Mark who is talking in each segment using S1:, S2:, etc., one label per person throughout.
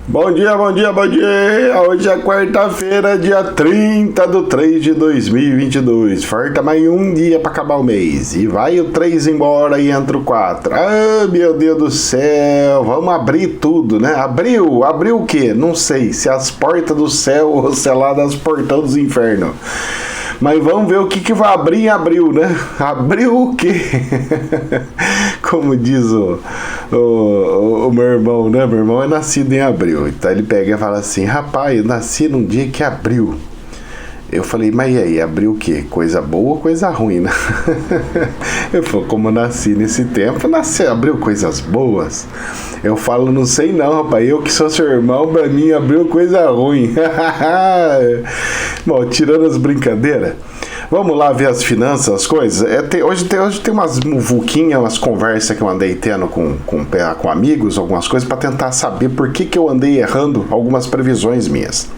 S1: Bom dia, bom dia, bom dia! Hoje é quarta-feira, dia 30 de 3 de 2022. Falta mais um dia para acabar o mês. E vai o 3 embora e entra o 4. Ah, meu Deus do céu! Vamos abrir tudo, né? Abriu o quê? Não sei. Se as portas do céu ou seladas as portão dos infernos. Mas vamos ver o que vai abrir em abril, né? Abril o quê? Como diz o meu irmão, né? Meu irmão é nascido em abril. Então ele pega e fala assim: rapaz, eu nasci num dia que abriu. Eu falei, mas e aí, abriu o quê? Coisa boa ou coisa ruim, né? Eu falei, como eu nasci nesse tempo, abriu coisas boas. Eu falo, não sei não, rapaz, eu que sou seu irmão, pra mim abriu coisa ruim. Bom, tirando as brincadeiras, vamos lá ver as finanças, as coisas. Hoje tem umas muvuquinhas, umas conversas que eu andei tendo com amigos, algumas coisas, para tentar saber por que eu andei errando algumas previsões minhas.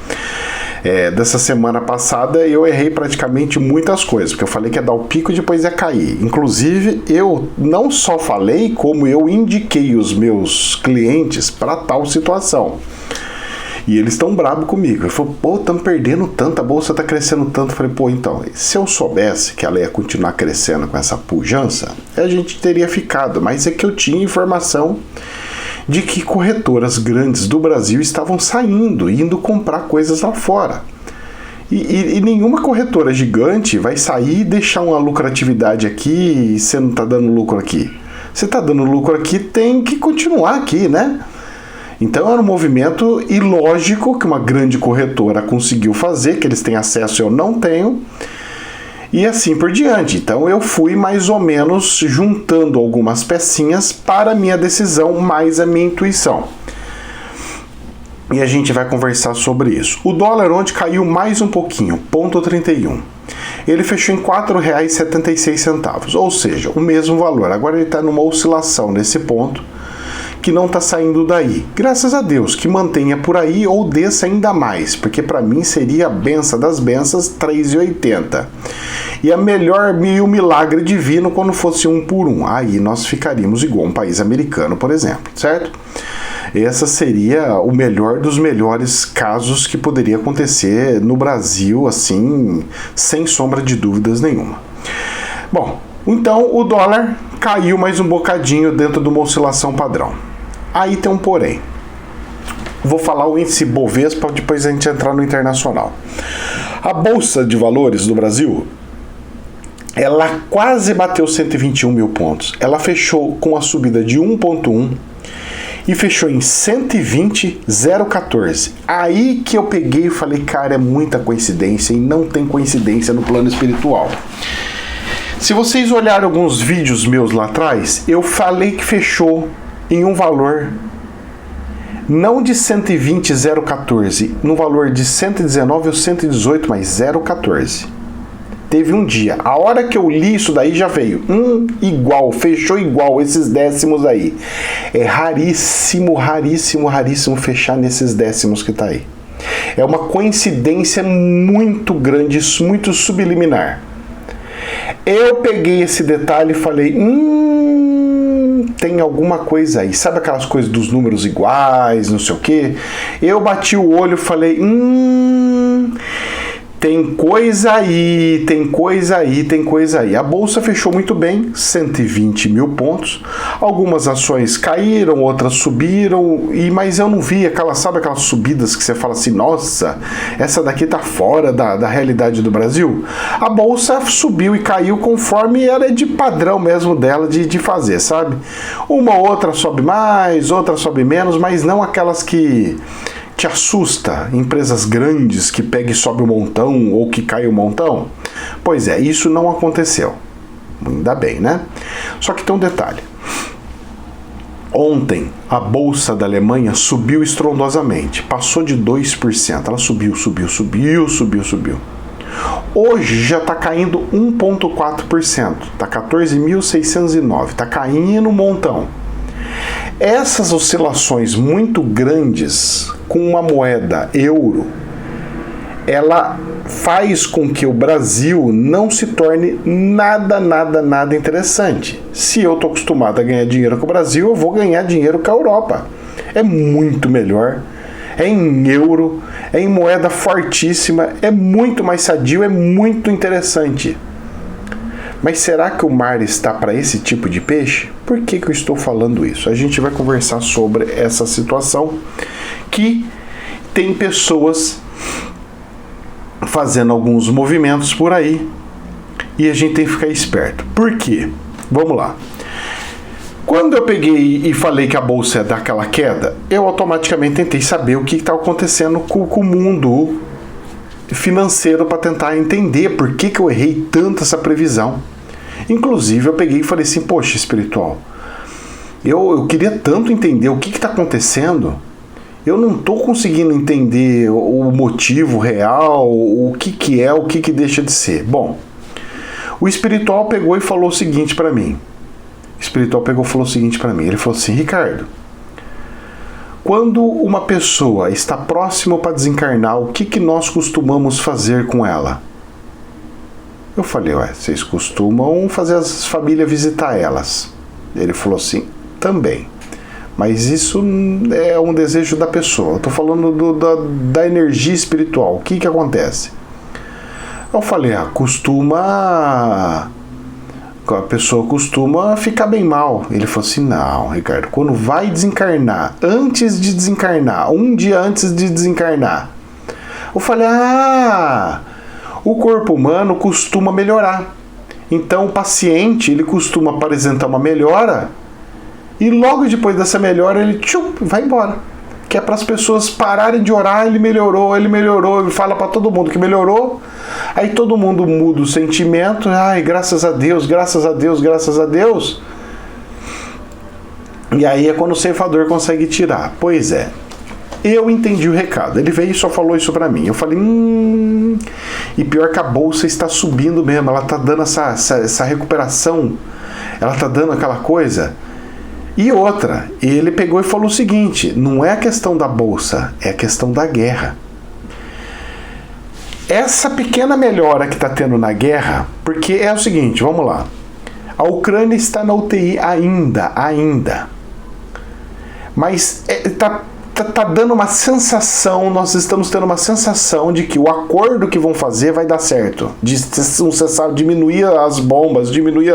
S1: Dessa semana passada eu errei praticamente muitas coisas, porque eu falei que ia dar o pico e depois ia cair. Inclusive, eu não só falei, como eu indiquei os meus clientes para tal situação. E eles estão bravos comigo. Eu falei, pô, estamos perdendo tanto, a bolsa está crescendo tanto. Eu falei, pô, então, se eu soubesse que ela ia continuar crescendo com essa pujança, a gente teria ficado. Mas é que eu tinha informação de que corretoras grandes do Brasil estavam saindo, indo comprar coisas lá fora. E nenhuma corretora gigante vai sair e deixar uma lucratividade aqui e você não está dando lucro aqui. Você está dando lucro aqui, tem que continuar aqui, né? Então era um movimento ilógico que uma grande corretora conseguiu fazer, que eles têm acesso e eu não tenho, e assim por diante. Então eu fui mais ou menos juntando algumas pecinhas para a minha decisão, mais a minha intuição. E a gente vai conversar sobre isso. O dólar ontem caiu mais um pouquinho, 0,31. Ele fechou em R$ 4,76, ou seja, o mesmo valor. Agora ele está numa oscilação nesse ponto, que não está saindo daí. Graças a Deus, que mantenha por aí ou desça ainda mais, porque para mim seria a benção das bênçãos, 3,80. E a melhor e o milagre divino quando fosse 1 por 1. Aí nós ficaríamos igual um país americano, por exemplo, certo? Essa seria o melhor dos melhores casos que poderia acontecer no Brasil, assim, sem sombra de dúvidas nenhuma. Bom, então o dólar caiu mais um bocadinho dentro de uma oscilação padrão. Aí tem um porém. Vou falar o índice Bovespa, depois a gente entrar no internacional. A Bolsa de Valores do Brasil, ela quase bateu 121 mil pontos. Ela fechou com a subida de 1,1 e fechou em 120,014. Aí que eu peguei e falei, cara, é muita coincidência e não tem coincidência no plano espiritual. Se vocês olharem alguns vídeos meus lá atrás, eu falei que fechou em um valor não de 120,014, no valor de 119 ou 118, mas 0,14. Teve um dia, a hora que eu li isso daí já veio igual, fechou igual, esses décimos aí. É raríssimo, raríssimo, raríssimo fechar nesses décimos que tá aí. É uma coincidência muito grande, muito subliminar. Eu peguei esse detalhe e falei, tem alguma coisa aí. Sabe aquelas coisas dos números iguais, não sei o quê? Eu bati o olho e falei, tem coisa aí, tem coisa aí, tem coisa aí. A bolsa fechou muito bem, 120 mil pontos. Algumas ações caíram, outras subiram, mas eu não vi aquelas subidas que você fala assim, nossa, essa daqui tá fora da realidade do Brasil. A bolsa subiu e caiu conforme era de padrão mesmo dela de fazer, sabe? Uma outra sobe mais, outra sobe menos, mas não aquelas que te assusta, empresas grandes que pega e sobe um montão ou que cai um montão? Pois é, isso não aconteceu. Ainda bem, né? Só que tem um detalhe. Ontem, a Bolsa da Alemanha subiu estrondosamente, passou de 2%. Ela subiu. Hoje já está caindo 1,4%, está 14.609, está caindo um montão. Essas oscilações muito grandes com uma moeda euro, ela faz com que o Brasil não se torne nada interessante. Se eu estou acostumado a ganhar dinheiro com o Brasil, eu vou ganhar dinheiro com a Europa. É muito melhor é em euro, é em moeda fortíssima, é muito mais sadio, é muito interessante. Mas será que o mar está para esse tipo de peixe? Por que eu estou falando isso? A gente vai conversar sobre essa situação que tem pessoas fazendo alguns movimentos por aí e a gente tem que ficar esperto. Por quê? Vamos lá. Quando eu peguei e falei que a bolsa ia dar aquela queda, eu automaticamente tentei saber o que está acontecendo com o mundo financeiro para tentar entender por que eu errei tanto essa previsão. Inclusive eu peguei e falei assim, poxa, espiritual, eu queria tanto entender o que está acontecendo, eu não estou conseguindo entender o motivo real, o que é, o que deixa de ser. Bom, o espiritual pegou e falou o seguinte para mim. Ele falou assim, Ricardo, quando uma pessoa está próxima para desencarnar, o que nós costumamos fazer com ela? Eu falei, vocês costumam fazer as famílias visitar elas. Ele falou assim, também. Mas isso é um desejo da pessoa. Eu estou falando da energia espiritual. O que acontece? Eu falei, a pessoa costuma ficar bem mal. Ele falou assim, não, Ricardo, quando vai desencarnar, antes de desencarnar, um dia antes de desencarnar, eu falei, o corpo humano costuma melhorar. Então o paciente, ele costuma apresentar uma melhora e logo depois dessa melhora ele vai embora. Que é para as pessoas pararem de orar, ele melhorou, ele fala para todo mundo que melhorou. Aí todo mundo muda o sentimento, graças a Deus, graças a Deus, graças a Deus. E aí é quando o ceifador consegue tirar. Pois é, eu entendi o recado. Ele veio e só falou isso pra mim. Eu falei, e pior que a bolsa está subindo mesmo, ela tá dando essa recuperação, ela tá dando aquela coisa. E outra, ele pegou e falou o seguinte, não é a questão da bolsa, é a questão da guerra. Essa pequena melhora que está tendo na guerra, porque é o seguinte, vamos lá. A Ucrânia está na UTI ainda. Mas tá dando uma sensação, nós estamos tendo uma sensação de que o acordo que vão fazer vai dar certo. De cessar, diminuir as bombas, diminuir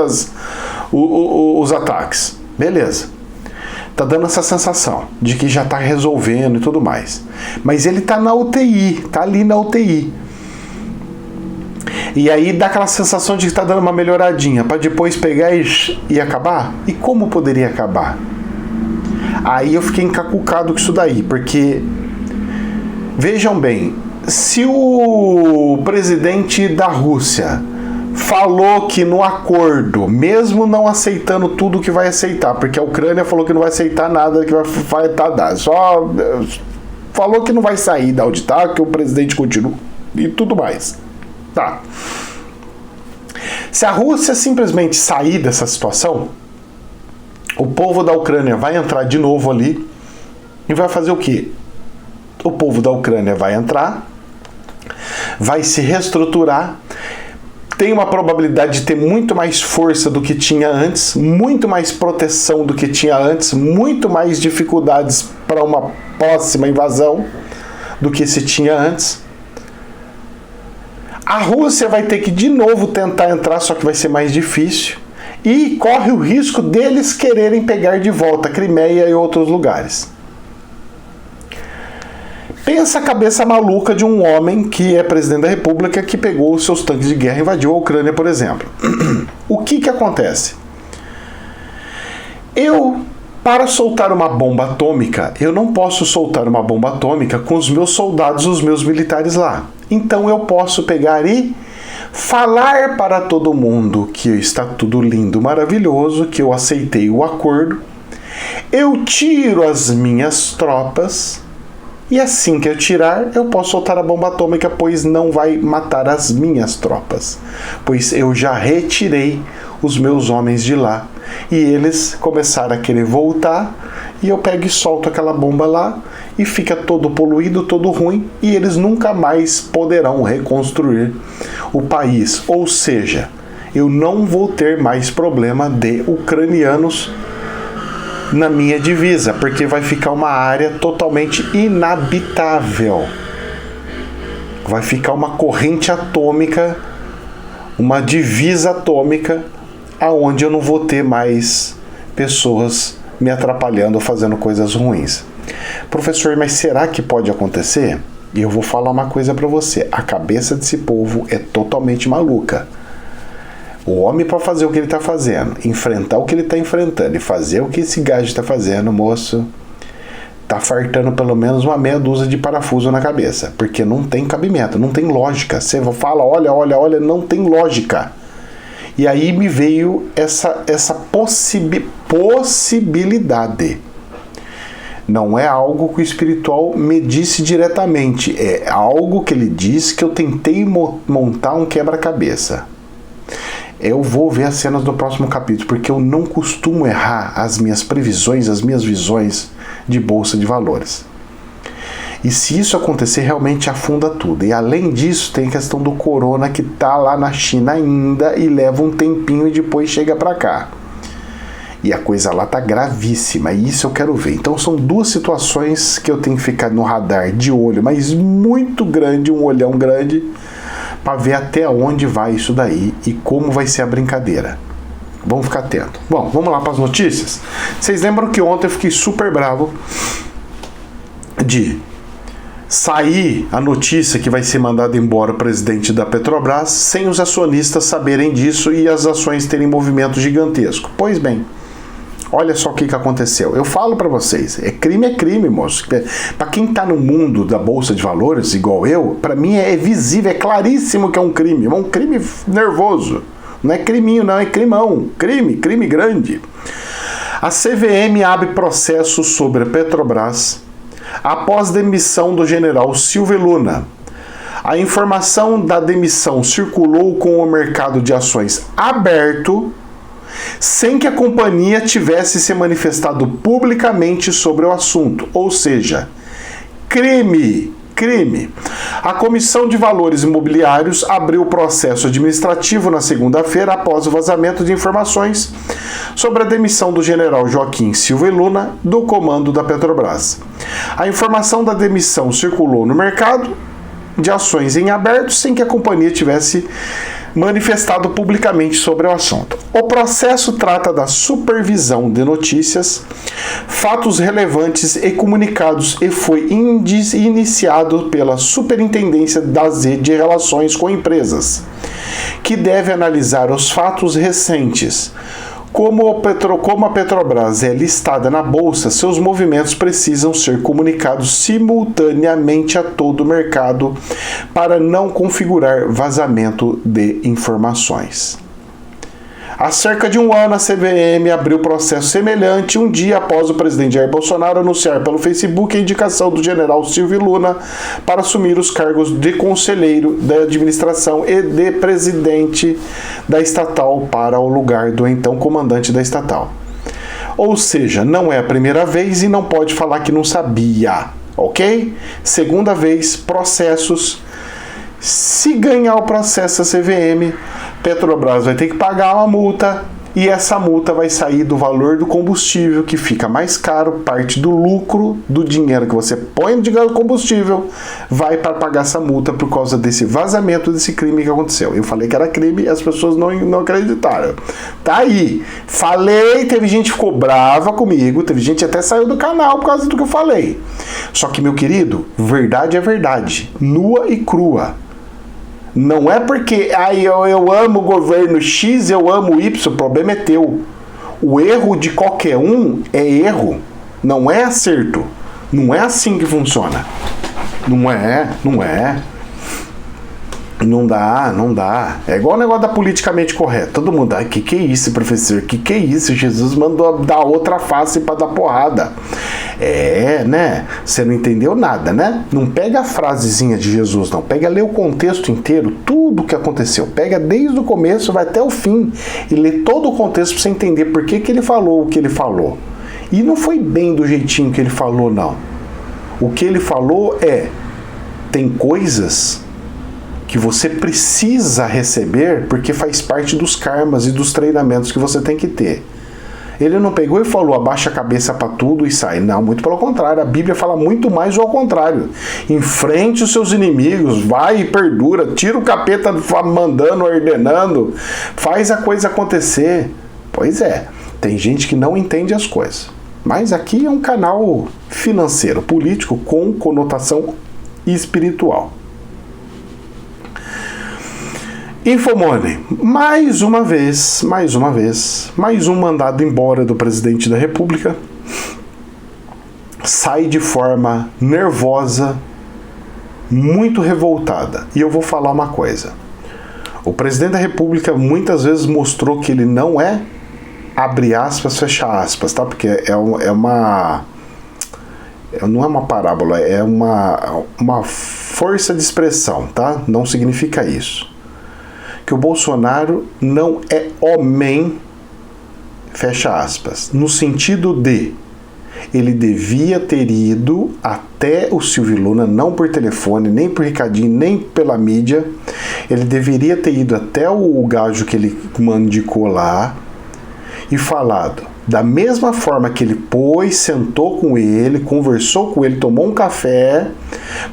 S1: os ataques. Beleza. Tá dando essa sensação de que já tá resolvendo e tudo mais. Mas ele tá na UTI, tá ali na UTI. E aí dá aquela sensação de que tá dando uma melhoradinha, para depois pegar e acabar? E como poderia acabar? Aí eu fiquei encacucado com isso daí, porque vejam bem, se o presidente da Rússia falou que no acordo, mesmo não aceitando tudo que vai aceitar, porque a Ucrânia falou que não vai aceitar nada que vai dar, só falou que não vai sair da onde tá, que o presidente continua e tudo mais. Tá. Se a Rússia simplesmente sair dessa situação, o povo da Ucrânia vai entrar de novo ali e vai fazer o quê? O povo da Ucrânia vai entrar, vai se reestruturar, tem uma probabilidade de ter muito mais força do que tinha antes, muito mais proteção do que tinha antes, muito mais dificuldades para uma próxima invasão do que se tinha antes. A Rússia vai ter que de novo tentar entrar, só que vai ser mais difícil. E corre o risco deles quererem pegar de volta a Crimeia e outros lugares. Pensa a cabeça maluca de um homem que é presidente da República, que pegou os seus tanques de guerra e invadiu a Ucrânia, por exemplo. O que acontece? Para soltar uma bomba atômica, eu não posso soltar uma bomba atômica com os meus soldados, os meus militares lá. Então eu posso pegar e falar para todo mundo que está tudo lindo, maravilhoso, que eu aceitei o acordo. Eu tiro as minhas tropas e assim que eu tirar, eu posso soltar a bomba atômica, pois não vai matar as minhas tropas. Pois eu já retirei os meus homens de lá. E eles começaram a querer voltar, e eu pego e solto aquela bomba lá, e fica todo poluído, todo ruim, e eles nunca mais poderão reconstruir o país. Ou seja, eu não vou ter mais problema de ucranianos na minha divisa, porque vai ficar uma área totalmente inabitável. Vai ficar uma corrente atômica, uma divisa atômica, aonde eu não vou ter mais pessoas me atrapalhando ou fazendo coisas ruins. Professor, mas será que pode acontecer? E eu vou falar uma coisa para você. A cabeça desse povo é totalmente maluca. O homem, para fazer o que ele está fazendo, enfrentar o que ele está enfrentando e fazer o que esse gajo está fazendo, moço, tá fartando pelo menos uma meia dúzia de parafuso na cabeça, porque não tem cabimento, não tem lógica. Você fala, olha, não tem lógica. E aí me veio essa possibilidade. Não é algo que o espiritual me disse diretamente, é algo que ele disse que eu tentei montar um quebra-cabeça. Eu vou ver as cenas do próximo capítulo, porque eu não costumo errar as minhas previsões, as minhas visões de bolsa de valores. E se isso acontecer, realmente afunda tudo. E além disso, tem a questão do corona que está lá na China ainda e leva um tempinho e depois chega para cá. E a coisa lá tá gravíssima, e isso eu quero ver. Então são duas situações que eu tenho que ficar no radar de olho, mas muito grande, um olhão grande, para ver até onde vai isso daí e como vai ser a brincadeira. Vamos ficar atento. Bom, vamos lá para as notícias. Vocês lembram que ontem eu fiquei super bravo de sair a notícia que vai ser mandado embora o presidente da Petrobras sem os acionistas saberem disso e as ações terem movimento gigantesco. Pois bem, olha só o que aconteceu. Eu falo para vocês, é crime, moço. Para quem tá no mundo da Bolsa de Valores, igual eu, para mim é visível, é claríssimo que é um crime nervoso. Não é criminho, não, é crimão. Crime grande. A CVM abre processo sobre a Petrobras após demissão do general Silvio Luna. A informação da demissão circulou com o mercado de ações aberto, sem que a companhia tivesse se manifestado publicamente sobre o assunto, ou seja, crime. A Comissão de Valores Imobiliários abriu processo administrativo na segunda-feira após o vazamento de informações sobre a demissão do general Joaquim Silva Luna do comando da Petrobras. A informação da demissão circulou no mercado de ações em aberto sem que a companhia tivesse manifestado publicamente sobre o assunto. O processo trata da supervisão de notícias, fatos relevantes e comunicados e foi iniciado pela Superintendência de Relações com Empresas, que deve analisar os fatos recentes. Como a Petrobras é listada na Bolsa, seus movimentos precisam ser comunicados simultaneamente a todo o mercado para não configurar vazamento de informações. Há cerca de um ano, a CVM abriu processo semelhante um dia após o presidente Jair Bolsonaro anunciar pelo Facebook a indicação do general Silvio Luna para assumir os cargos de conselheiro da administração e de presidente da estatal para o lugar do então comandante da estatal. Ou seja, não é a primeira vez e não pode falar que não sabia, ok? Segunda vez, processos. Se ganhar o processo a CVM, Petrobras vai ter que pagar uma multa e essa multa vai sair do valor do combustível, que fica mais caro, parte do lucro do dinheiro que você põe no combustível vai para pagar essa multa por causa desse vazamento, desse crime que aconteceu. Eu falei que era crime e as pessoas não acreditaram. Tá aí. Falei, teve gente que ficou brava comigo, teve gente que até saiu do canal por causa do que eu falei. Só que, meu querido, verdade é verdade, nua e crua. Não é porque eu amo o governo X, eu amo o Y, o problema é teu. O erro de qualquer um é erro, não é acerto. Não é assim que funciona. Não é. Não dá. É igual o negócio da politicamente correto. Todo mundo, que é isso, professor? Que é isso? Jesus mandou dar outra face para dar porrada. Né? Você não entendeu nada, né? Não pega a frasezinha de Jesus, não. Pega, lê o contexto inteiro, tudo o que aconteceu. Pega desde o começo, vai até o fim e lê todo o contexto para você entender por que ele falou o que ele falou. E não foi bem do jeitinho que ele falou, não. O que ele falou tem coisas que você precisa receber porque faz parte dos karmas e dos treinamentos que você tem que ter. Ele não pegou e falou, abaixa a cabeça para tudo e sai. Não, muito pelo contrário. A Bíblia fala muito mais ao contrário. Enfrente os seus inimigos, vai e perdura, tira o capeta mandando, ordenando, faz a coisa acontecer. Pois é, tem gente que não entende as coisas. Mas aqui é um canal financeiro, político, com conotação espiritual. Infomoney, mais uma vez, mais um mandado embora do presidente da República, sai de forma nervosa, muito revoltada. E eu vou falar uma coisa. O presidente da República muitas vezes mostrou que ele não é, abre aspas, fecha aspas, tá? Porque não é uma parábola, é uma força de expressão, tá? Não significa isso. Que o Bolsonaro não é homem, fecha aspas, no sentido de ele devia ter ido até o Silvio Luna, não por telefone, nem por recadinho, nem pela mídia, ele deveria ter ido até o gajo que ele mandicou lá e falado, da mesma forma que ele sentou com ele, conversou com ele, tomou um café,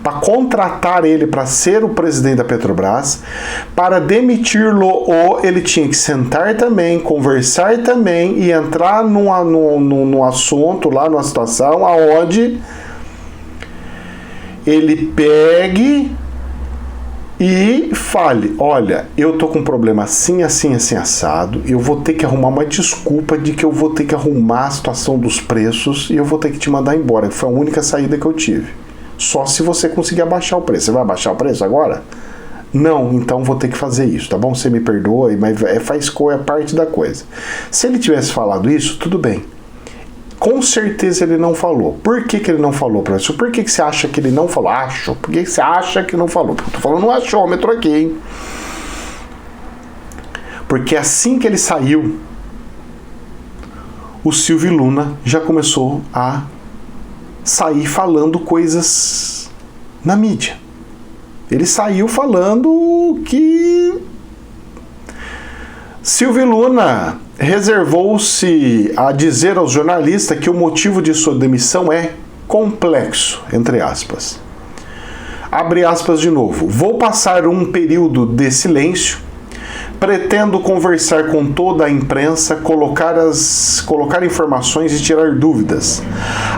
S1: para contratar ele para ser o presidente da Petrobras, para demitir-lo, ele tinha que sentar também, conversar também e entrar num assunto lá, numa situação aonde ele pegue e fale, olha, eu tô com um problema assim, assim, assim, assado, eu vou ter que arrumar uma desculpa de que eu vou ter que arrumar a situação dos preços e eu vou ter que te mandar embora, que foi a única saída que eu tive. Só se você conseguir abaixar o preço. Você vai abaixar o preço agora? Não, então vou ter que fazer isso, tá bom? Você me perdoa, mas é parte da coisa. Se ele tivesse falado isso, tudo bem. Com certeza ele não falou. Por que ele não falou, professor? Por que você acha que ele não falou? Acho. Por que você acha que não falou? Porque eu tô falando no achômetro aqui, hein? Porque assim que ele saiu, o Silvio Luna já começou a sair falando coisas na mídia. Ele saiu falando que Silvio Luna reservou-se a dizer aos jornalistas que o motivo de sua demissão é complexo, entre aspas. Abre aspas de novo. Vou passar um período de silêncio. Pretendo conversar com toda a imprensa, colocar informações e tirar dúvidas,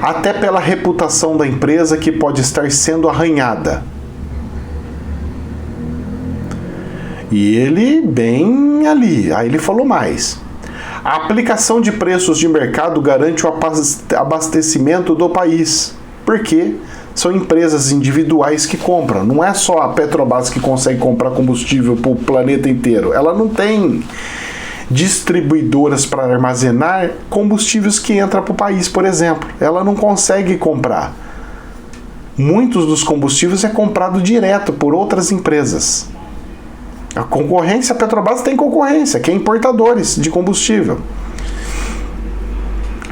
S1: até pela reputação da empresa que pode estar sendo arranhada. E ele bem ali, aí ele falou mais. A aplicação de preços de mercado garante o abastecimento do país. Por quê? São empresas individuais que compram. Não é só a Petrobras que consegue comprar combustível para o planeta inteiro. Ela não tem distribuidoras para armazenar combustíveis que entram para o país, por exemplo. Ela não consegue comprar. Muitos dos combustíveis é comprado direto por outras empresas. A concorrência, a Petrobras tem concorrência, que é importadores de combustível.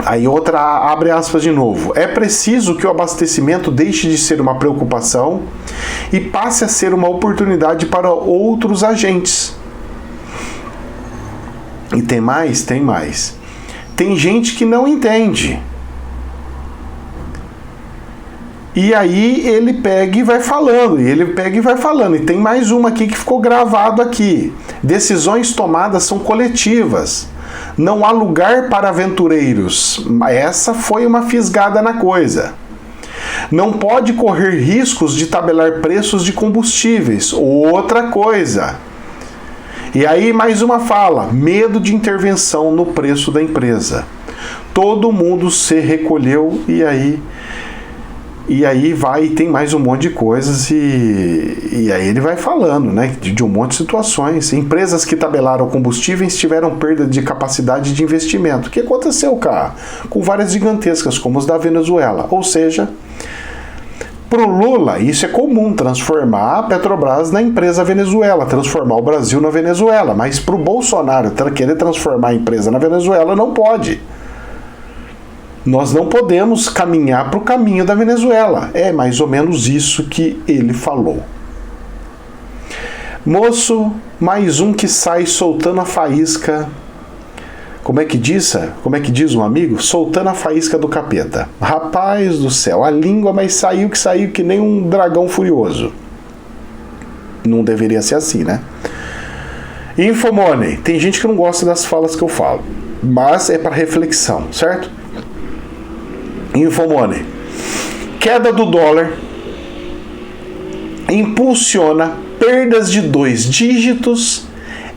S1: Aí outra, abre aspas de novo. É preciso que o abastecimento deixe de ser uma preocupação e passe a ser uma oportunidade para outros agentes. E tem mais? Tem mais. Tem gente que não entende. E aí ele pega e vai falando, E tem mais uma aqui que ficou gravado aqui. Decisões tomadas são coletivas. Não há lugar para aventureiros. Essa foi uma fisgada na coisa. Não pode correr riscos de tabelar preços de combustíveis. Outra coisa. E aí mais uma fala. Medo de intervenção no preço da empresa. Todo mundo se recolheu e aí vai e tem mais um monte de coisas e aí ele vai falando, né, de um monte de situações. Empresas que tabelaram combustíveis tiveram perda de capacidade de investimento. O que aconteceu, com várias gigantescas, como os da Venezuela. Ou seja, para o Lula, isso é comum, transformar a Petrobras na empresa Venezuela, transformar o Brasil na Venezuela. Mas para o Bolsonaro querer transformar a empresa na Venezuela, não pode. Nós não podemos caminhar para o caminho da Venezuela. É mais ou menos isso que ele falou. Moço, mais um que sai soltando a faísca Como é que diz um amigo? Soltando a faísca do capeta. Rapaz do céu, a língua, mas saiu que nem um dragão furioso. Não deveria ser assim, né? Infomoney. Tem gente que não gosta das falas que eu falo, mas é para reflexão, certo? Infomoney. Queda do dólar impulsiona perdas de 2 dígitos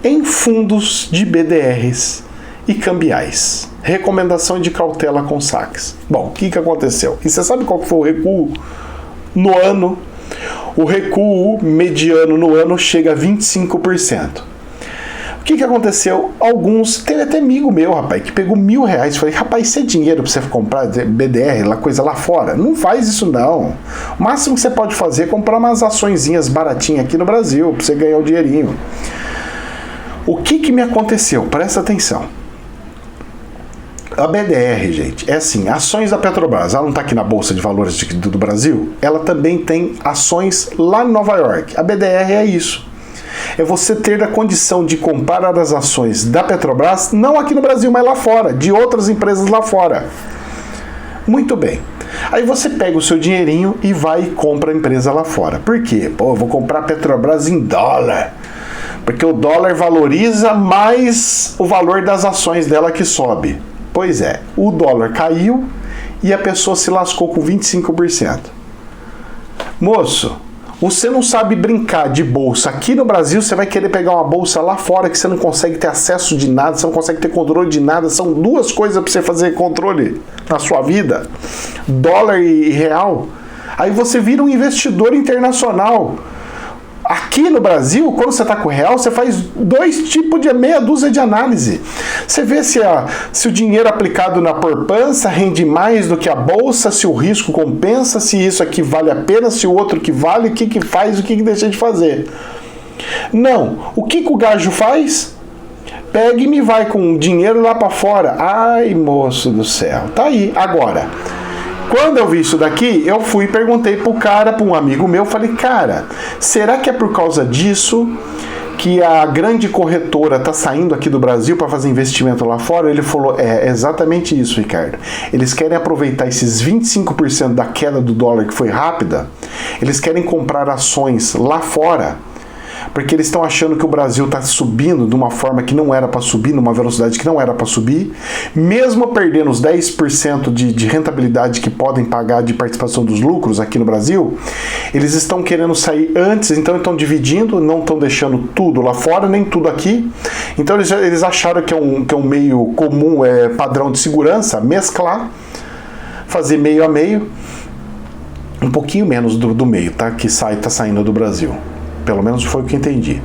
S1: em fundos de BDRs e cambiais. Recomendação de cautela com saques. Bom, o que aconteceu? E você sabe qual foi o recuo no ano? O recuo mediano no ano chega a 25%. O que aconteceu? Teve até amigo meu, rapaz, que pegou R$1.000. Falei, rapaz, isso é dinheiro pra você comprar BDR, coisa lá fora? Não faz isso não. O máximo que você pode fazer é comprar umas açõezinhas baratinhas aqui no Brasil, pra você ganhar o dinheirinho. O que me aconteceu? Presta atenção. A BDR, gente, é assim, ações da Petrobras, ela não está aqui na Bolsa de Valores do Brasil, ela também tem ações lá em Nova York. A BDR é isso. É você ter a condição de comprar as ações da Petrobras, não aqui no Brasil, mas lá fora, de outras empresas lá fora. Muito bem. Aí você pega o seu dinheirinho e vai e compra a empresa lá fora. Por quê? Pô, eu vou comprar a Petrobras em dólar. Porque o dólar valoriza mais o valor das ações dela que sobe. Pois é, o dólar caiu e a pessoa se lascou com 25%. Moço, você não sabe brincar de bolsa aqui no Brasil, você vai querer pegar uma bolsa lá fora que você não consegue ter acesso de nada, você não consegue ter controle de nada. São duas coisas para você fazer controle na sua vida: dólar e real. Aí você vira um investidor internacional. Aqui no Brasil, quando você está com o real, você faz meia dúzia de análise. Você vê se o dinheiro aplicado na poupança rende mais do que a bolsa, se o risco compensa, se isso aqui vale a pena, se o outro que vale, o que faz, o que deixa de fazer. Não. O que o gajo faz? Pega e me vai com dinheiro lá para fora. Ai, moço do céu. Tá aí. Agora, quando eu vi isso daqui, eu fui e perguntei para um amigo meu, falei, cara, será que é por causa disso que a grande corretora está saindo aqui do Brasil para fazer investimento lá fora? Ele falou, é exatamente isso, Ricardo. Eles querem aproveitar esses 25% da queda do dólar que foi rápida, eles querem comprar ações lá fora, porque eles estão achando que o Brasil está subindo de uma forma que não era para subir, numa velocidade que não era para subir, mesmo perdendo os 10% de rentabilidade que podem pagar de participação dos lucros aqui no Brasil, eles estão querendo sair antes, então estão dividindo, não estão deixando tudo lá fora, nem tudo aqui. Então eles acharam que é um meio comum, padrão de segurança, mesclar, fazer meio a meio, um pouquinho menos do meio, tá? Que está saindo do Brasil. Pelo menos foi o que entendi.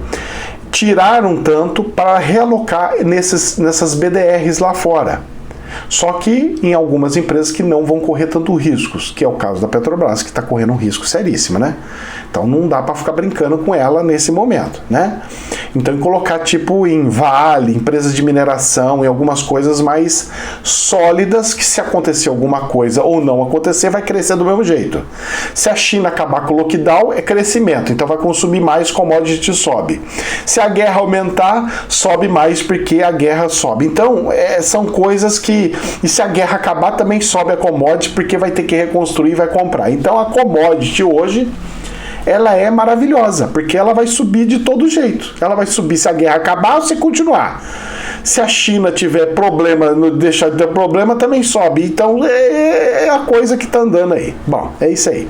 S1: Tiraram tanto para realocar nessas BDRs lá fora. Só que em algumas empresas que não vão correr tanto riscos, que é o caso da Petrobras, que está correndo um risco seríssimo, né? Então não dá para ficar brincando com ela nesse momento, né? Então em colocar tipo em Vale, empresas de mineração e algumas coisas mais sólidas, que se acontecer alguma coisa ou não acontecer, vai crescer do mesmo jeito. Se a China acabar com o lockdown, é crescimento, então vai consumir mais, commodity sobe. Se a guerra aumentar, sobe mais porque a guerra sobe. Então são coisas que... E se a guerra acabar, também sobe a commodity porque vai ter que reconstruir e vai comprar. Então a commodity hoje, ela é maravilhosa, porque ela vai subir de todo jeito. Ela vai subir se a guerra acabar ou se continuar. Se a China tiver problema, deixar de ter problema, também sobe. Então é a coisa que está andando aí. Bom, é isso aí.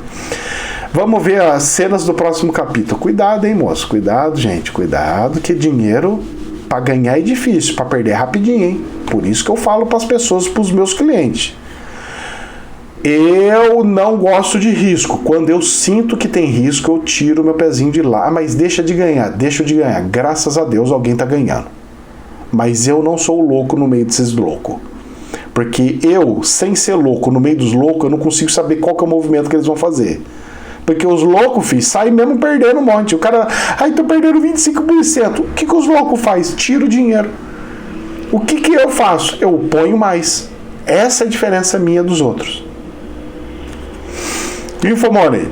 S1: Vamos ver as cenas do próximo capítulo. Cuidado, hein, moço? Cuidado, gente. Cuidado, que dinheiro para ganhar é difícil, para perder é rapidinho, hein? Por isso que eu falo para as pessoas, para os meus clientes. Eu não gosto de risco. Quando eu sinto que tem risco, eu tiro meu pezinho de lá. Mas deixa de ganhar. Graças a Deus alguém está ganhando. Mas eu não sou louco no meio desses loucos. Porque eu, sem ser louco no meio dos loucos, eu não consigo saber qual que é o movimento que eles vão fazer. Porque os loucos, filho, saem mesmo perdendo um monte. O cara, tô perdendo 25%. O que os loucos fazem? Tira o dinheiro. O que eu faço? Eu ponho mais. Essa é a diferença minha dos outros. Infomoney.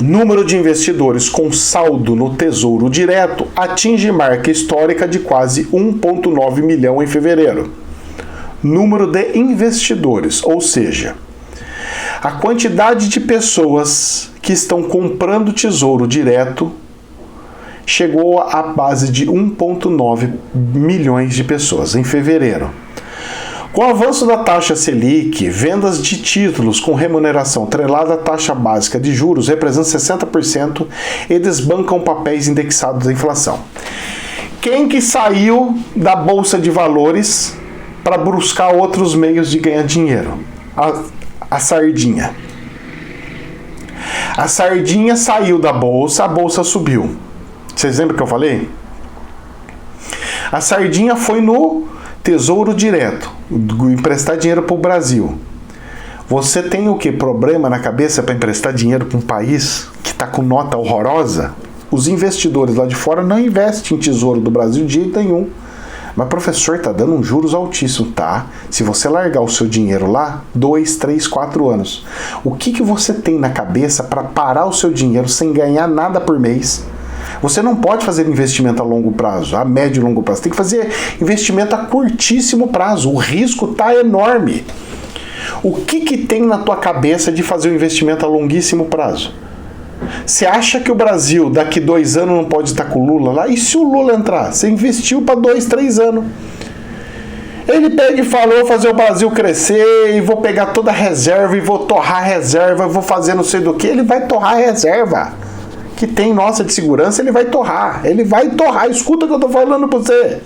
S1: Número de investidores com saldo no Tesouro Direto atinge marca histórica de quase 1,9 milhão em fevereiro. número de investidores, ou seja, a quantidade de pessoas que estão comprando tesouro direto chegou à base de 1,9 milhões de pessoas em fevereiro. Com o avanço da taxa Selic, vendas de títulos com remuneração atrelada à taxa básica de juros representam 60% e desbancam papéis indexados à inflação. Quem que saiu da Bolsa de Valores para buscar outros meios de ganhar dinheiro? A Sardinha. A Sardinha saiu da Bolsa, a Bolsa subiu. Vocês lembram que eu falei? A Sardinha foi no Tesouro Direto, emprestar dinheiro para o Brasil. Você tem o que? Problema na cabeça para emprestar dinheiro para um país que está com nota horrorosa? Os investidores lá de fora não investem em tesouro do Brasil de jeito nenhum. Mas, professor, está dando um juros altíssimo, tá? Se você largar o seu dinheiro lá, 2, 3, 4 anos. O que você tem na cabeça para parar o seu dinheiro sem ganhar nada por mês? Você não pode fazer investimento a longo prazo, a médio e longo prazo. Tem que fazer investimento a curtíssimo prazo. O risco está enorme. O que tem na tua cabeça de fazer um investimento a longuíssimo prazo? Você acha que o Brasil daqui 2 anos não pode estar com o Lula lá? E se o Lula entrar? Você investiu para 2, 3 anos. Ele pega e fala, vou fazer o Brasil crescer, e vou pegar toda a reserva, e vou torrar a reserva, vou fazer não sei do que. Ele vai torrar a reserva que tem nossa de segurança, ele vai torrar, escuta o que eu tô falando pra você,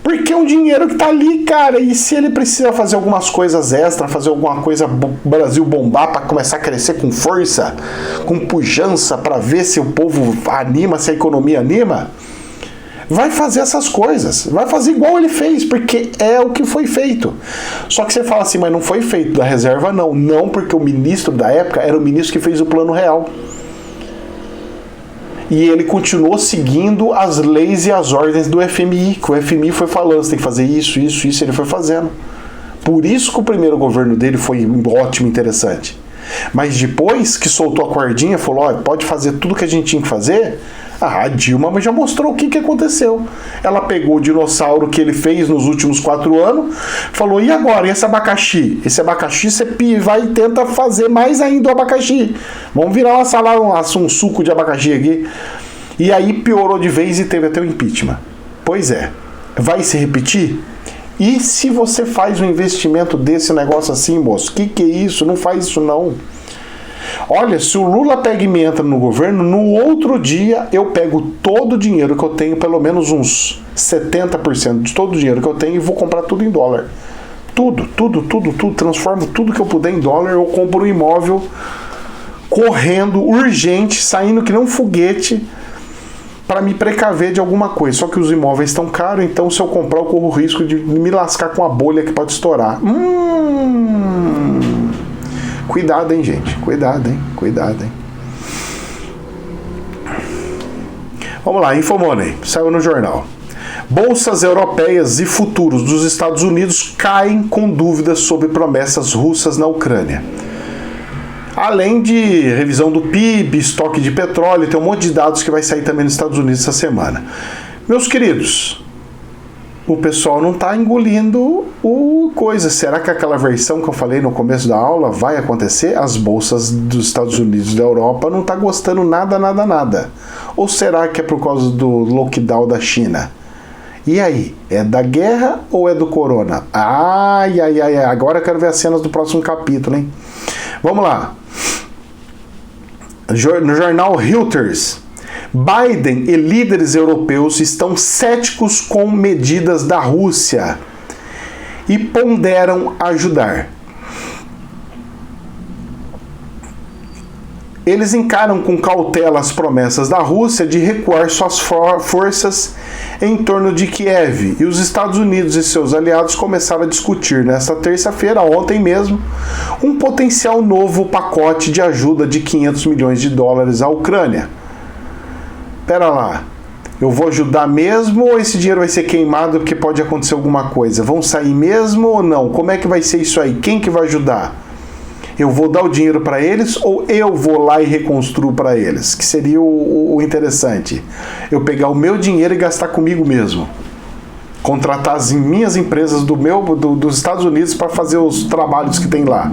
S1: porque é um dinheiro que tá ali, cara, e se ele precisa fazer algumas coisas extras, fazer alguma coisa Brasil bombar para começar a crescer com força, com pujança, para ver se o povo anima, se a economia anima, vai fazer essas coisas, vai fazer igual ele fez, porque é o que foi feito. Só que você fala assim, mas não foi feito da reserva, não, porque o ministro da época era o ministro que fez o Plano Real. E ele continuou seguindo as leis e as ordens do FMI, que o FMI foi falando, você tem que fazer isso, ele foi fazendo. Por isso que o primeiro governo dele foi ótimo, interessante. Mas depois que soltou a cordinha, falou, olha, pode fazer tudo que a gente tinha que fazer, a Dilma já mostrou o que aconteceu. Ela pegou o dinossauro que ele fez nos últimos 4 anos, falou, e agora? E esse abacaxi? Esse abacaxi você vai e tenta fazer mais ainda o abacaxi. Vamos virar uma salada, um suco de abacaxi aqui. E aí piorou de vez e teve até o impeachment. Pois é. Vai se repetir? E se você faz um investimento desse negócio assim, moço? Que é isso? Não faz isso não. Olha, se o Lula pega e me entra no governo, no outro dia eu pego todo o dinheiro que eu tenho, pelo menos uns 70% de todo o dinheiro que eu tenho, e vou comprar tudo em dólar. Tudo. Transformo tudo que eu puder em dólar, eu compro um imóvel correndo, urgente, saindo que nem um foguete, para me precaver de alguma coisa. Só que os imóveis estão caros, então se eu comprar eu corro o risco de me lascar com a bolha que pode estourar. Cuidado, hein, gente. Cuidado, hein. Vamos lá, Infomoney. Saiu no jornal. Bolsas europeias e futuros dos Estados Unidos caem com dúvidas sobre promessas russas na Ucrânia. Além de revisão do PIB, estoque de petróleo, tem um monte de dados que vai sair também nos Estados Unidos essa semana. Meus queridos, o pessoal não está engolindo o coisa. Será que aquela versão que eu falei no começo da aula vai acontecer? As bolsas dos Estados Unidos e da Europa não estão gostando nada. Ou será que é por causa do lockdown da China? E aí? É da guerra ou é do corona? Ai. Agora eu quero ver as cenas do próximo capítulo, hein? Vamos lá. No jornal Reuters, Biden e líderes europeus estão céticos com medidas da Rússia e ponderam ajudar. Eles encaram com cautela as promessas da Rússia de recuar suas forças em torno de Kiev, e os Estados Unidos e seus aliados começaram a discutir nesta terça-feira, ontem mesmo, um potencial novo pacote de ajuda de 500 milhões de dólares à Ucrânia. Pera lá, eu vou ajudar mesmo ou esse dinheiro vai ser queimado porque pode acontecer alguma coisa? Vão sair mesmo ou não? Como é que vai ser isso aí? Quem que vai ajudar? Eu vou dar o dinheiro para eles ou eu vou lá e reconstruo para eles? Que seria o interessante. Eu pegar o meu dinheiro e gastar comigo mesmo. contratar as minhas empresas dos Estados Unidos para fazer os trabalhos que tem lá.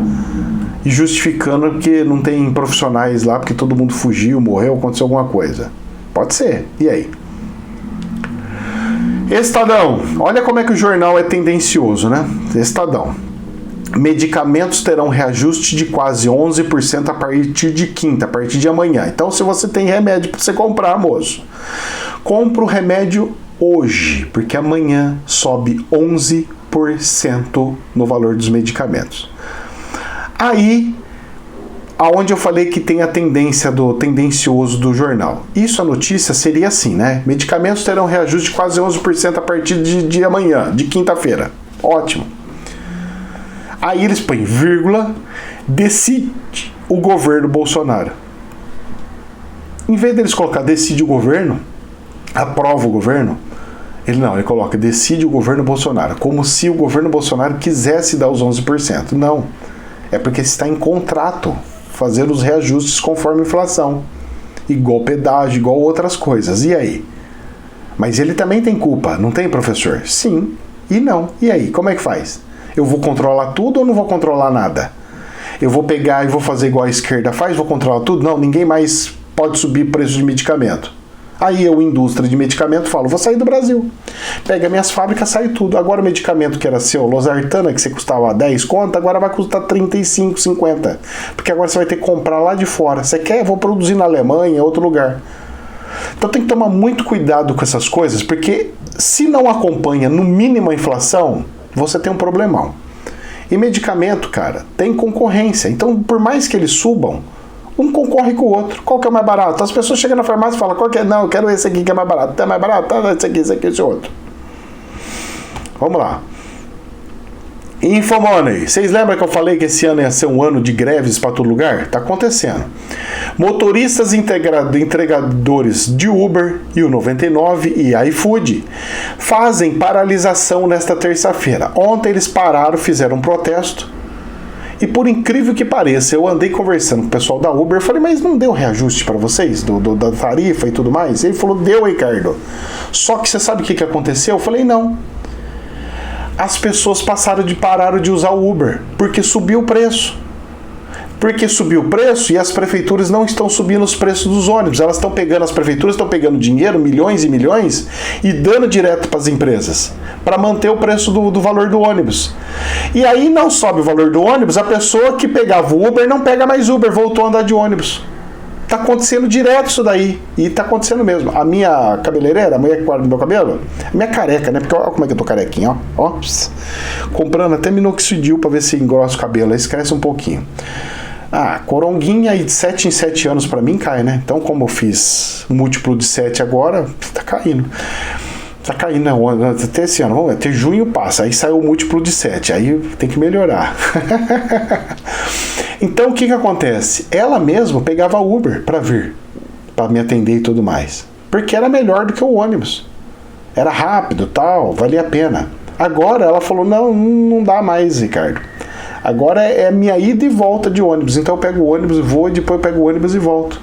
S1: E justificando que não tem profissionais lá, porque todo mundo fugiu, morreu, aconteceu alguma coisa. Pode ser. E aí? Estadão. Olha como é que o jornal é tendencioso, né? Estadão. Medicamentos terão reajuste de quase 11% a partir de quinta, a partir de amanhã. Então, se você tem remédio para você comprar, moço, compra o remédio hoje, porque amanhã sobe 11% no valor dos medicamentos. Aí, aonde eu falei que tem a tendência do tendencioso do jornal. Isso, a notícia seria assim, né? Medicamentos terão reajuste de quase 11% a partir de amanhã, de quinta-feira. Ótimo. Aí eles põem vírgula, decide o governo Bolsonaro. Em vez deles colocar decide o governo, aprova o governo, ele coloca decide o governo Bolsonaro, como se o governo Bolsonaro quisesse dar os 11%. Não. É porque está em contrato fazer os reajustes conforme a inflação. Igual pedágio, igual outras coisas. E aí? Mas ele também tem culpa, não tem, professor? Sim e não. E aí, como é que faz? Eu vou controlar tudo ou não vou controlar nada? Eu vou pegar e vou fazer igual a esquerda faz, vou controlar tudo? Não, ninguém mais pode subir preço de medicamento. Aí eu, indústria de medicamento, falo, vou sair do Brasil. Pega minhas fábricas, sai tudo. Agora o medicamento que era seu, losartana, que você custava 10 conto, agora vai custar 35, 50. Porque agora você vai ter que comprar lá de fora. Você quer? Vou produzir na Alemanha, em outro lugar. Então tem que tomar muito cuidado com essas coisas, porque se não acompanha no mínimo a inflação, você tem um problemão. E medicamento, cara, tem concorrência. Então, por mais que eles subam, um concorre com o outro. Qual que é o mais barato? As pessoas chegam na farmácia e falam, qual que é? Não, eu quero esse aqui que é mais barato. É mais barato? Tá, esse aqui, esse outro. Vamos lá. Infomoney. Vocês lembram que eu falei que esse ano ia ser um ano de greves para todo lugar? Tá acontecendo. Motoristas entregadores de Uber e o 99 e iFood fazem paralisação nesta terça-feira. Ontem eles pararam, fizeram um protesto. E por incrível que pareça, eu andei conversando com o pessoal da Uber, eu falei, mas não deu reajuste para vocês, da tarifa e tudo mais? Ele falou, deu, Ricardo. Só que você sabe o que aconteceu? Eu falei, não. As pessoas pararam de usar o Uber, porque subiu o preço. Porque subiu o preço e as prefeituras não estão subindo os preços dos ônibus. Elas estão pegando, as prefeituras estão pegando dinheiro, milhões e milhões, e dando direto para as empresas, para manter o preço do valor do ônibus. E aí não sobe o valor do ônibus, a pessoa que pegava o Uber não pega mais Uber, voltou a andar de ônibus. Tá acontecendo direto isso daí. E tá acontecendo mesmo. A minha cabeleireira, a mulher que guarda o meu cabelo, a minha careca, né? Porque olha como é que eu tô carequinha, ó. Comprando até minoxidil pra ver se engrossa o cabelo. Aí cresce um pouquinho. Ah, coronguinha aí de 7 em 7 anos pra mim cai, né? Então, como eu fiz múltiplo de 7 agora, tá caindo. Tá caindo, né? Até esse ano. Vamos ver, até junho passa. Aí sai o múltiplo de 7. Aí tem que melhorar. Então, o que acontece? Ela mesma pegava Uber pra vir, pra me atender e tudo mais. Porque era melhor do que o ônibus. Era rápido, tal, valia a pena. Agora ela falou, não dá mais, Ricardo. Agora é minha ida e volta de ônibus. Então eu pego o ônibus, vou, e depois eu pego o ônibus e volto.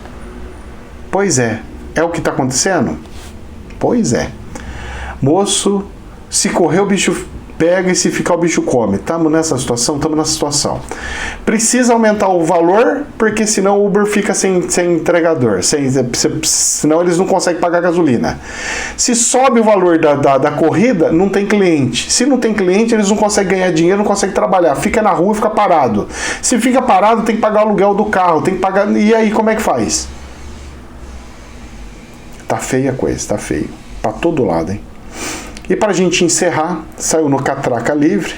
S1: Pois é. É o que tá acontecendo? Pois é. Moço, se correr o bicho pega e se ficar o bicho come. Estamos nessa situação? Estamos nessa situação. Precisa aumentar o valor, porque senão o Uber fica sem entregador. Senão eles não conseguem pagar gasolina. Se sobe o valor da corrida, não tem cliente. Se não tem cliente, eles não conseguem ganhar dinheiro, não conseguem trabalhar. Fica na rua e fica parado. Se fica parado, tem que pagar o aluguel do carro. Tem que pagar... E aí, como é que faz? Tá feia a coisa, tá feio. Pra todo lado, hein? E para a gente encerrar, saiu no Catraca Livre.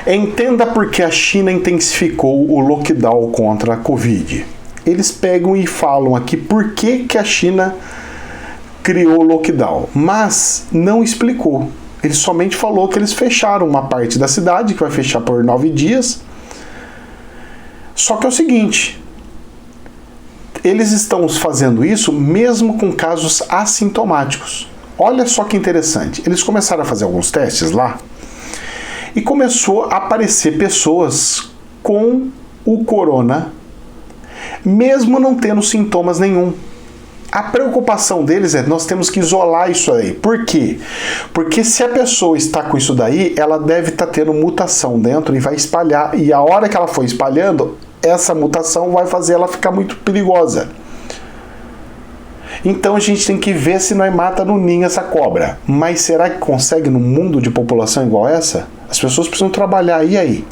S1: Entenda por que a China intensificou o lockdown contra a Covid. Eles pegam e falam aqui por que a China criou o lockdown, mas não explicou. Ele somente falou que eles fecharam uma parte da cidade, que vai fechar por 9 dias. Só que é o seguinte, eles estão fazendo isso mesmo com casos assintomáticos. Olha só que interessante. Eles começaram a fazer alguns testes lá e começou a aparecer pessoas com o corona, mesmo não tendo sintomas nenhum. A preocupação deles é, nós temos que isolar isso aí. Por quê? Porque se a pessoa está com isso daí, ela deve estar tendo mutação dentro e vai espalhar. E a hora que ela for espalhando, essa mutação vai fazer ela ficar muito perigosa. Então a gente tem que ver se nós mata no ninho essa cobra. Mas será que consegue num mundo de população igual essa? As pessoas precisam trabalhar, e aí?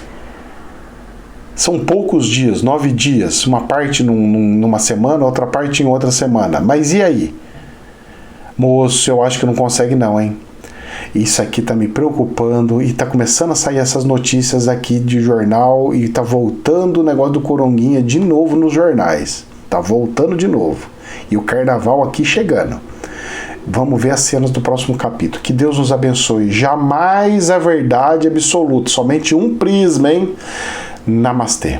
S1: São poucos dias, 9 dias, uma parte numa semana, outra parte em outra semana. Mas e aí? Moço, eu acho que não consegue não, hein? Isso aqui tá me preocupando e tá começando a sair essas notícias aqui de jornal e tá voltando o negócio do Coronguinha de novo nos jornais. Tá voltando de novo. E o carnaval aqui chegando. Vamos ver as cenas do próximo capítulo. Que Deus nos abençoe. Jamais a verdade absoluta, somente um prisma, hein? Namastê.